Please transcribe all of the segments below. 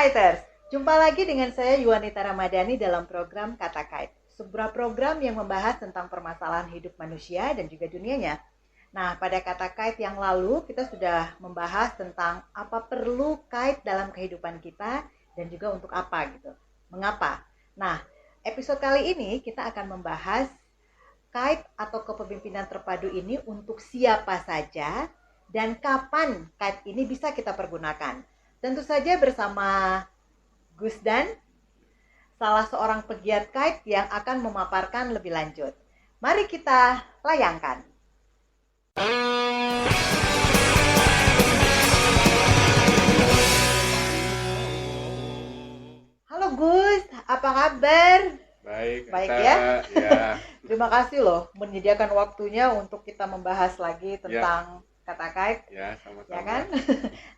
Kiters, jumpa lagi dengan saya Yuanita Ramadhani dalam program Kata Kait, sebuah program yang membahas tentang permasalahan hidup manusia dan juga dunianya. Nah, pada Kata Kait yang lalu kita sudah membahas tentang apa perlu kait dalam kehidupan kita dan juga untuk apa gitu. Mengapa? Nah, episode kali ini kita akan membahas kait atau kepemimpinan terpadu ini untuk siapa saja dan kapan kait ini bisa kita pergunakan. Tentu saja bersama Gus Dan, salah seorang pegiat kait yang akan memaparkan lebih lanjut. Mari kita layangkan. Halo Gus, apa kabar? Baik, Baik Ata, ya? ya, Terima kasih loh menyediakan waktunya untuk kita membahas lagi tentang kata kait, ya, ya sama-sama. kan?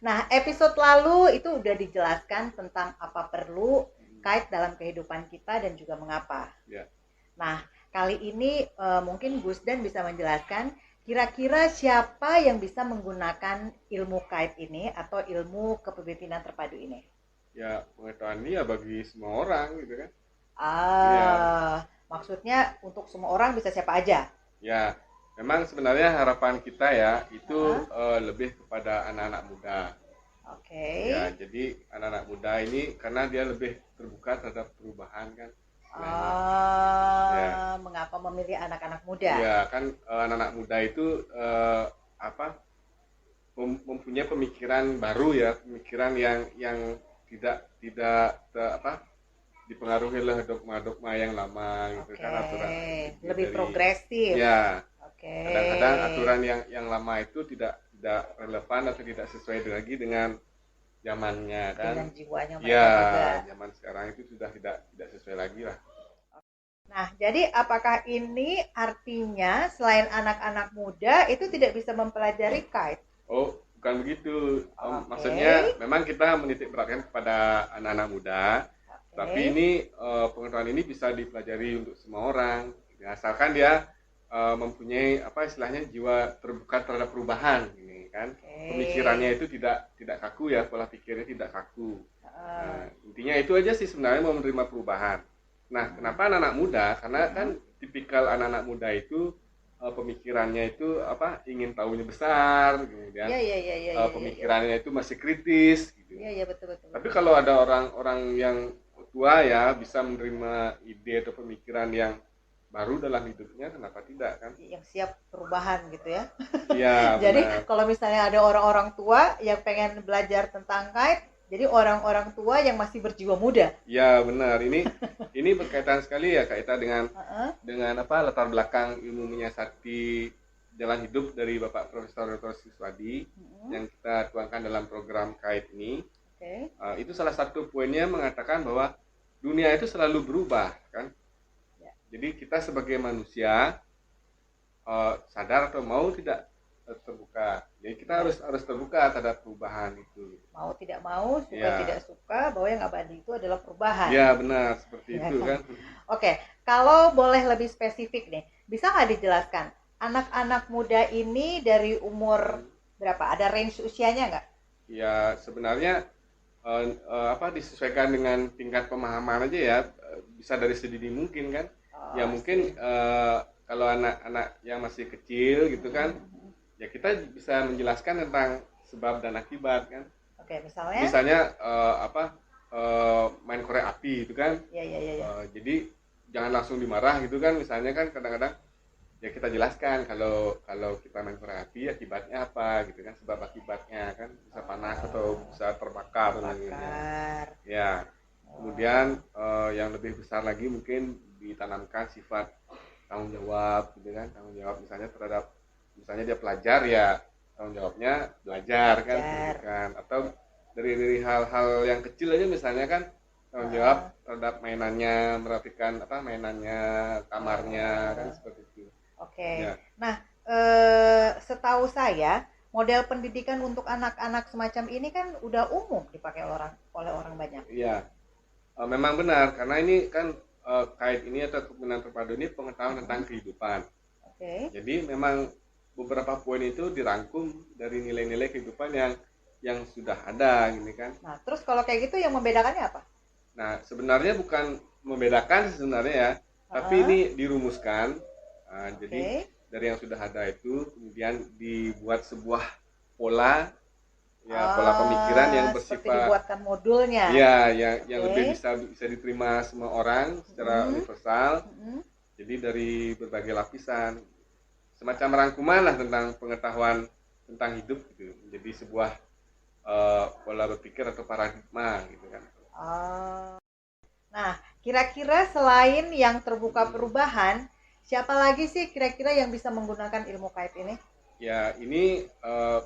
Nah, episode lalu itu udah dijelaskan tentang apa perlu kait dalam kehidupan kita dan juga mengapa. Ya, Nah, kali ini mungkin Gus Dan bisa menjelaskan kira-kira siapa yang bisa menggunakan ilmu kait ini atau ilmu kepemimpinan terpadu ini. ya pengetahuan ini ya bagi semua orang gitu kan. Maksudnya untuk semua orang bisa siapa aja. Ya, memang sebenarnya harapan kita ya itu lebih kepada anak-anak muda. Oke. Ya, jadi anak-anak muda ini karena dia lebih terbuka terhadap perubahan kan. Ya, Mengapa memilih anak-anak muda? ya kan anak-anak muda itu mempunyai pemikiran baru ya, pemikiran yang tidak dipengaruhi oleh dogma-dogma yang lama gitu kan, aturan lebih dari progresif. ya Oke. kadang-kadang aturan yang lama itu tidak relevan atau tidak sesuai lagi dengan zamannya kan, Dengan jiwanya mereka ya juga. zaman sekarang itu sudah tidak sesuai lagi lah. Nah, jadi apakah ini artinya selain anak-anak muda itu tidak bisa mempelajari kite? Oh, bukan begitu. Oke. Maksudnya memang kita menitik beratkan kepada anak-anak muda, tapi ini pengetahuan ini bisa dipelajari untuk semua orang. Asalkan dia mempunyai istilahnya jiwa terbuka terhadap perubahan, ini kan. Pemikirannya itu tidak kaku ya, pola pikirnya tidak kaku. Nah, intinya itu aja sih sebenarnya, mau menerima perubahan. Nah, kenapa anak-anak muda? Karena kan tipikal anak-anak muda itu pemikirannya itu ingin tahunya besar, kemudian pemikirannya itu masih kritis gitu. Iya, betul. Tapi kalau ada orang-orang yang tua ya bisa menerima ide atau pemikiran yang baru dalam hidupnya, kenapa tidak kan? Yang siap perubahan gitu ya. Iya, Jadi benar. kalau misalnya ada orang-orang tua yang pengen belajar tentang kite, jadi orang-orang tua yang masih berjiwa muda. Ya, benar. Ini berkaitan sekali ya Kak Ita dengan latar belakang ilmu menyiasati jalan hidup dari Bapak Profesor Dr. Siswadi yang kita tuangkan dalam program KAIT ini. Itu salah satu poinnya mengatakan bahwa dunia itu selalu berubah kan. Jadi kita sebagai manusia sadar atau mau tidak terbuka. Jadi kita harus terbuka terhadap perubahan itu. Mau tidak mau, suka tidak suka, bahwa yang abadi itu adalah perubahan. Ya, benar, seperti itu kan. Oke, kalau boleh lebih spesifik nih, bisa nggak dijelaskan anak-anak muda ini dari umur berapa? Ada range usianya nggak? Ya, sebenarnya disesuaikan dengan tingkat pemahaman aja ya, bisa dari sedini mungkin kan. Ya mungkin kalau anak-anak yang masih kecil gitu kan, ya kita bisa menjelaskan tentang sebab dan akibat kan. Oke, misalnya? Misalnya main korek api itu kan. Iya. Jadi jangan langsung dimarah gitu kan. Misalnya kan kadang-kadang ya kita jelaskan kalau kita main korek api akibatnya apa gitu kan, sebab akibatnya kan bisa panas atau bisa terbakar. Ya. Kemudian yang lebih besar lagi mungkin ditanamkan sifat tanggung jawab gitu kan, tanggung jawab misalnya dia pelajar ya tanggung jawabnya belajar kan, atau dari hal-hal yang kecil aja misalnya kan tanggung jawab terhadap mainannya, merapikan mainannya, kamarnya kan, seperti itu. Ya. Nah, setahu saya model pendidikan untuk anak-anak semacam ini kan udah umum dipakai oleh orang banyak. Iya, memang benar karena ini kan kait ini atau kepemimpinan terpadu ini pengetahuan tentang kehidupan. Jadi memang beberapa poin itu dirangkum dari nilai-nilai kehidupan yang yang sudah ada gitu kan. Nah, terus kalau kayak gitu yang membedakannya apa? Nah, sebenarnya bukan membedakan sebenarnya ya, tapi ini dirumuskan. Jadi dari yang sudah ada itu kemudian dibuat sebuah pola, ya pola pemikiran yang seperti bersifat dibuatkan modulnya. ya yang lebih bisa diterima semua orang secara universal. Jadi dari berbagai lapisan, semacam rangkuman lah tentang pengetahuan tentang hidup gitu, menjadi sebuah pola berpikir atau paradigma gitu kan. Nah, kira-kira selain yang terbuka perubahan, siapa lagi sih kira-kira yang bisa menggunakan ilmu kait ini? Ya ini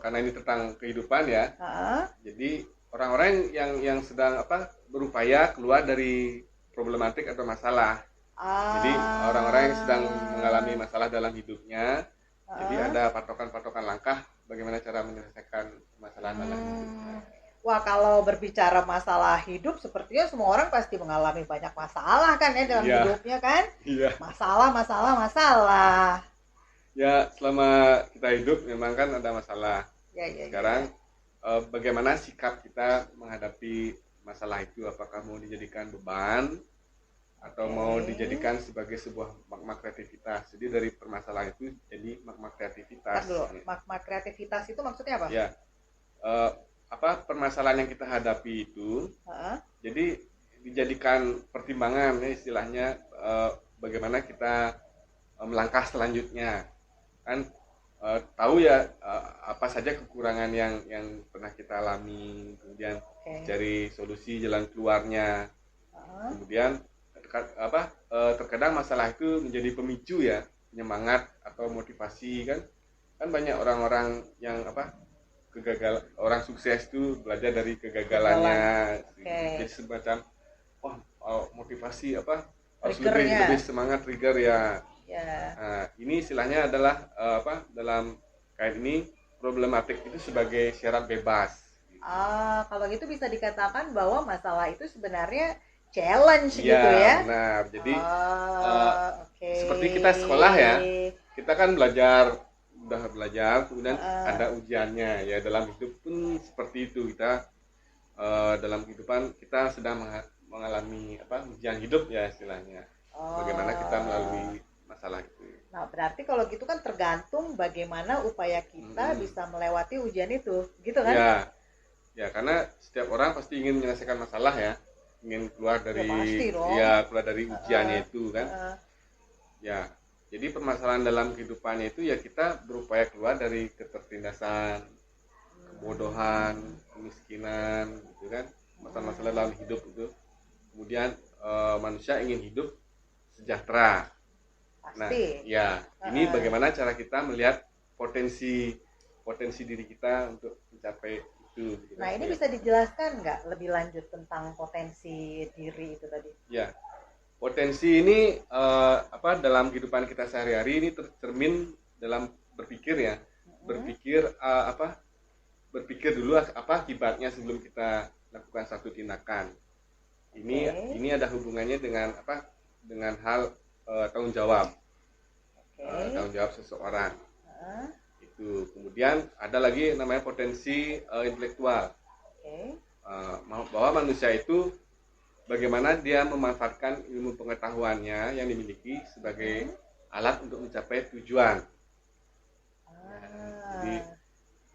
karena ini tentang kehidupan ya. Jadi orang-orang yang sedang berupaya keluar dari problematik atau masalah. Jadi orang-orang yang sedang mengalami masalah dalam hidupnya. Jadi ada patokan-patokan langkah bagaimana cara menyelesaikan masalah dalam hidupnya. Wah, kalau berbicara masalah hidup, sepertinya semua orang pasti mengalami banyak masalah kan ya dalam hidupnya kan? Masalah. Ya, selama kita hidup memang kan ada masalah. Sekarang bagaimana sikap kita menghadapi masalah itu? Apakah mau dijadikan beban atau mau dijadikan sebagai sebuah magma kreativitas? Jadi dari permasalahan itu jadi magma kreativitas. Magma kreativitas itu maksudnya apa? Ya, permasalahan yang kita hadapi itu jadi dijadikan pertimbangan ya istilahnya, bagaimana kita melangkah selanjutnya kan, tahu ya apa saja kekurangan yang pernah kita alami, kemudian cari solusi jalan keluarnya. Kemudian terkadang masalah itu menjadi pemicu ya, penyemangat atau motivasi kan banyak orang-orang yang orang sukses itu belajar dari kegagalannya. Jadi semacam motivasi harus lebih semangat, trigger ya. Nah, ini istilahnya adalah dalam kait ini problematik itu sebagai syarat bebas. Kalau gitu bisa dikatakan bahwa masalah itu sebenarnya challenge gitu ya. Benar. Jadi seperti kita sekolah ya, kita kan udah belajar, kemudian ada ujiannya ya. Dalam hidup pun seperti itu, kita dalam kehidupan kita sedang mengalami ujian hidup ya istilahnya. Bagaimana kita melalui masalah itu. Nah, berarti kalau gitu kan tergantung bagaimana upaya kita bisa melewati ujian itu, gitu kan? Ya, karena setiap orang pasti ingin menyelesaikan masalah ya, ingin keluar dari keluar dari ujiannya itu kan. Ya. Jadi permasalahan dalam kehidupannya itu ya kita berupaya keluar dari ketertindasan, kebodohan, kemiskinan, gitu kan, masalah-masalah dalam hidup itu. Kemudian manusia ingin hidup sejahtera. Nah, ya ini bagaimana cara kita melihat potensi diri kita untuk mencapai itu. Gitu. Nah, ini bisa dijelaskan nggak lebih lanjut tentang potensi diri itu tadi? Ya. Potensi ini dalam kehidupan kita sehari-hari ini tercermin dalam berpikir ya. Berpikir dulu apa akibatnya sebelum kita lakukan satu tindakan. Ini ada hubungannya dengan dengan hal tanggung jawab. Tanggung jawab seseorang. Itu. Kemudian ada lagi namanya potensi intelektual. Bahwa manusia itu bagaimana dia memanfaatkan ilmu pengetahuannya yang dimiliki sebagai alat untuk mencapai tujuan. Jadi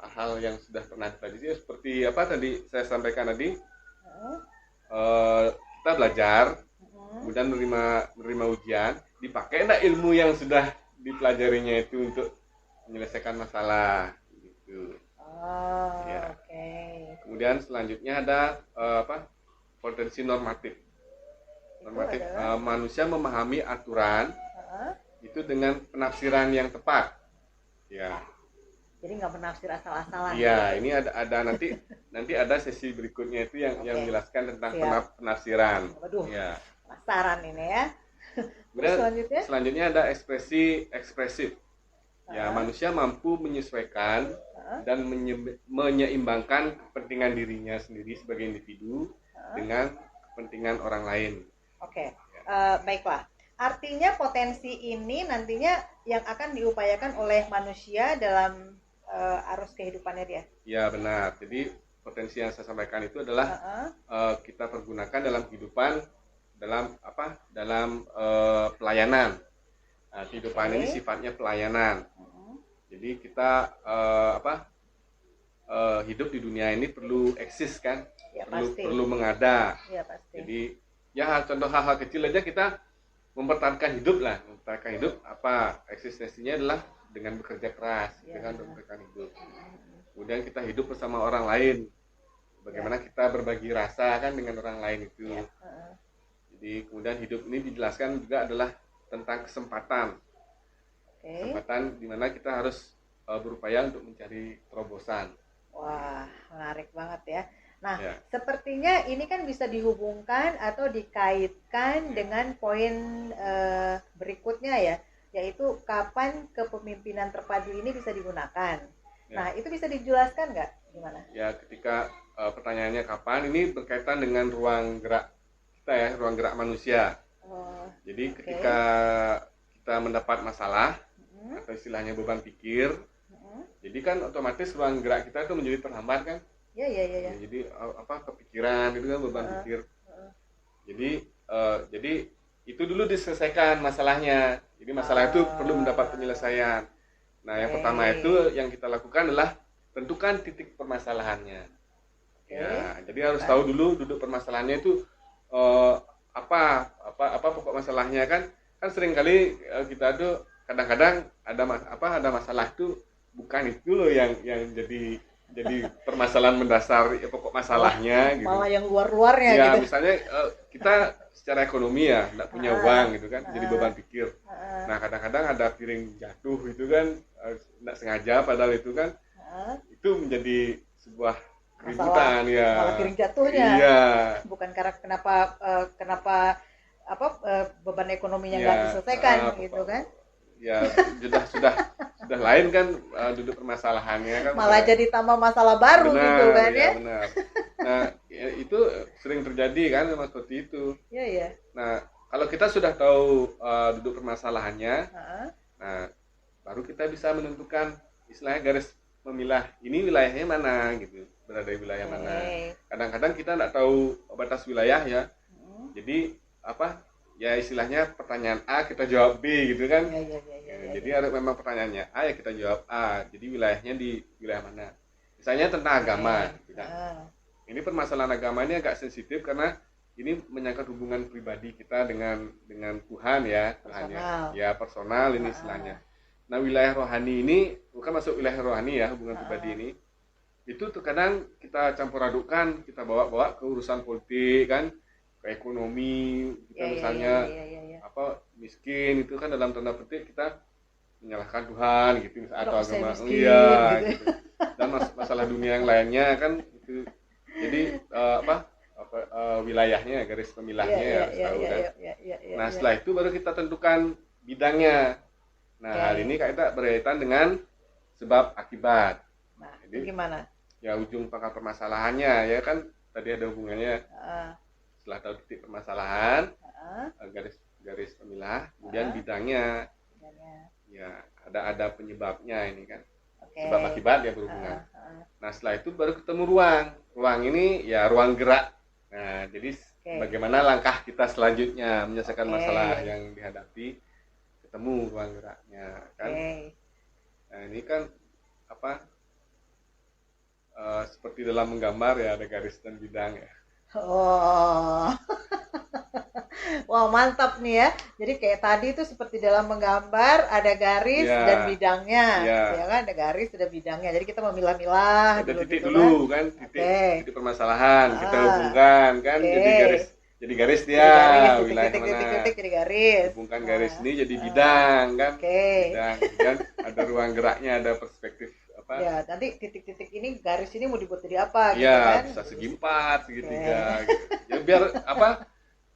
hal yang sudah pernah tadi seperti tadi saya sampaikan tadi, kita belajar, kemudian menerima ujian, dipakai enggak ilmu yang sudah dipelajarinya itu untuk menyelesaikan masalah gitu. Kemudian selanjutnya ada potensi normatif. Manusia memahami aturan itu dengan penafsiran yang tepat. Ya. Jadi nggak menafsir asal-asalan. Ya, ini ada nanti ada sesi berikutnya itu yang menjelaskan tentang penafsiran. Waduh. Ya. Penasaran ini ya. Kemudian selanjutnya ada ekspresif. Ya, manusia mampu menyesuaikan dan menyeimbangkan kepentingan dirinya sendiri sebagai individu dengan kepentingan orang lain. Baiklah. Artinya potensi ini nantinya yang akan diupayakan oleh manusia dalam arus kehidupannya dia. Ya benar. Jadi potensi yang saya sampaikan itu adalah kita pergunakan dalam kehidupan, dalam pelayanan. Nah, kehidupan ini sifatnya pelayanan. Jadi kita hidup di dunia ini perlu eksis kan, Ya, perlu mengada. Ya, pasti. Jadi ya contoh hal-hal kecil aja kita mempertahankan hidup lah. Mempertahankan hidup apa eksistensinya adalah dengan bekerja keras, dengan mempertahankan hidup. Kemudian kita hidup bersama orang lain. Bagaimana kita berbagi rasa kan dengan orang lain itu. Jadi kemudian hidup ini dijelaskan juga adalah tentang kesempatan. Kesempatan di mana kita harus berupaya untuk mencari terobosan. Wah, menarik banget ya. Nah, sepertinya ini kan bisa dihubungkan atau dikaitkan dengan poin berikutnya ya, yaitu kapan kepemimpinan terpadu ini bisa digunakan. Nah, itu bisa dijelaskan nggak gimana? Ya, ketika pertanyaannya kapan, ini berkaitan dengan ruang gerak kita ya, ruang gerak manusia. Jadi ketika kita mendapat masalah atau istilahnya beban pikir, jadi kan otomatis ruang gerak kita itu menjadi terhambat kan? Ya. Jadi kepikiran itu kan beban pikir. Jadi itu dulu diselesaikan masalahnya. Jadi masalah itu perlu mendapat penyelesaian. Nah, yang pertama itu yang kita lakukan adalah tentukan titik permasalahannya. Ya, jadi harus tahu dulu duduk permasalahannya itu apa pokok masalahnya kan seringkali kita tuh kadang-kadang ada masalah itu bukan itu loh yang jadi permasalahan mendasar pokok masalahnya gitu. Malah yang luar-luarnya ya, gitu. Misalnya kita secara ekonomi ya nggak punya uang gitu kan, jadi beban pikir. Nah, kadang-kadang ada piring jatuh itu kan nggak sengaja, padahal itu kan itu menjadi sebuah keributan ya. Malah piring jatuhnya. Iya. Bukan karena kenapa beban ekonominya nggak diselesaikan gitu kan? Ya sudah lain kan duduk permasalahannya kan. Malah jadi tambah masalah baru gitu kan ya? Benar. Nah, itu sering terjadi kan memang seperti itu. Iya. Nah, kalau kita sudah tahu duduk permasalahannya, nah baru kita bisa menentukan istilahnya garis memilah ini wilayahnya mana gitu, berada di wilayah mana. Kadang-kadang kita nggak tahu batas wilayah ya. Jadi ya istilahnya pertanyaan A kita jawab B gitu kan. Jadi ada memang pertanyaannya A ya kita jawab A. Jadi wilayahnya di wilayah mana? Misalnya tentang agama gitu kan. Ini permasalahan agama ini agak sensitif karena ini menyangkut hubungan pribadi kita dengan Tuhan ya, personal ini istilahnya. Nah, wilayah rohani ini bukan masuk wilayah rohani ya, hubungan pribadi ini. Itu terkadang kita campur adukkan, kita bawa ke urusan politik kan, ke ekonomi, kita misalnya miskin itu kan dalam tanda petik kita menyalahkan Tuhan gitu atau agama gitu. Dan masalah dunia yang lainnya kan itu. Jadi wilayahnya, garis pemilahnya harus tahu kan. Nah, setelah itu baru kita tentukan bidangnya. Nah, hal ini kita berkaitan dengan sebab akibat. Nah, jadi gimana? Ya, ujung pangkal permasalahannya ya kan tadi ada hubungannya. Setelah tahu titik permasalahan, garis pemilah, kemudian bidangnya. Ya, ada penyebabnya ini kan. Sebab akibat ya berhubungan. Nah, setelah itu baru ketemu ruang. Ruang ini ya ruang gerak. Nah, jadi bagaimana langkah kita selanjutnya menyelesaikan masalah yang dihadapi, ketemu ruang geraknya kan. Nah, ini kan seperti dalam menggambar ya, ada garis dan bidang ya. Wah, mantap nih ya. Jadi kayak tadi itu seperti dalam menggambar ada garis dan bidangnya, ya kan? Ada garis, ada bidangnya. Jadi kita memilah-milah ada titik dulu kan, titik permasalahan kita hubungkan kan. Jadi garis dia wilayah mana. Titik jadi garis. Hubungkan garis ini jadi bidang kan. Bidang. Kemudian ada ruang geraknya, ada perspektif ya, nanti titik-titik ini garis ini mau dibuat jadi apa gitu ya, kan? Bisa segi 4, segitiga gitu. Ya biar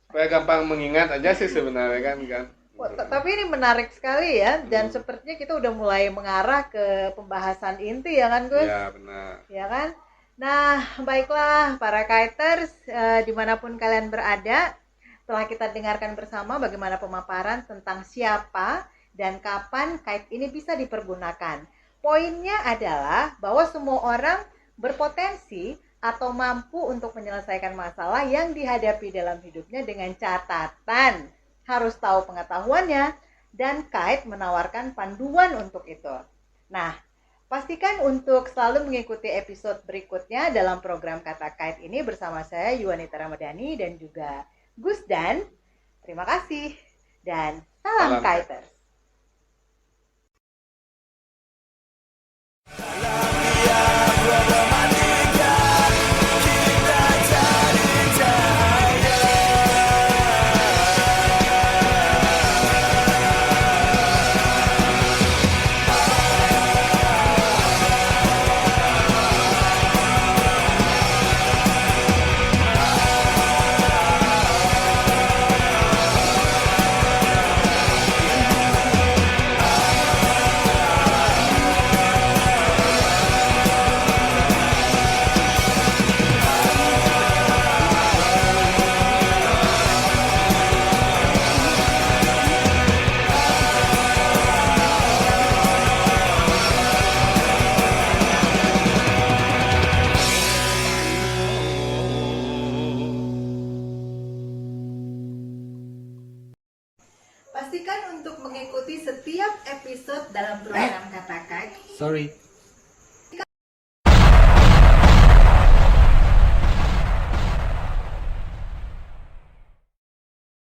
supaya gampang mengingat aja sih sebenarnya kan. Wah, tapi ini menarik sekali ya, dan sepertinya kita udah mulai mengarah ke pembahasan inti ya kan Gus? Ya, benar. Ya kan? Nah, baiklah para kiters dimanapun kalian berada, setelah kita dengarkan bersama bagaimana pemaparan tentang siapa dan kapan kite ini bisa dipergunakan. Poinnya adalah bahwa semua orang berpotensi atau mampu untuk menyelesaikan masalah yang dihadapi dalam hidupnya dengan catatan harus tahu pengetahuannya dan Kite menawarkan panduan untuk itu. Nah, pastikan untuk selalu mengikuti episode berikutnya dalam program Kata Kite ini bersama saya Yuanita Ramadhani dan juga Gus Dan. Terima kasih dan salam Kiters. Pastikan untuk mengikuti setiap episode dalam program Kata Kite. Sorry.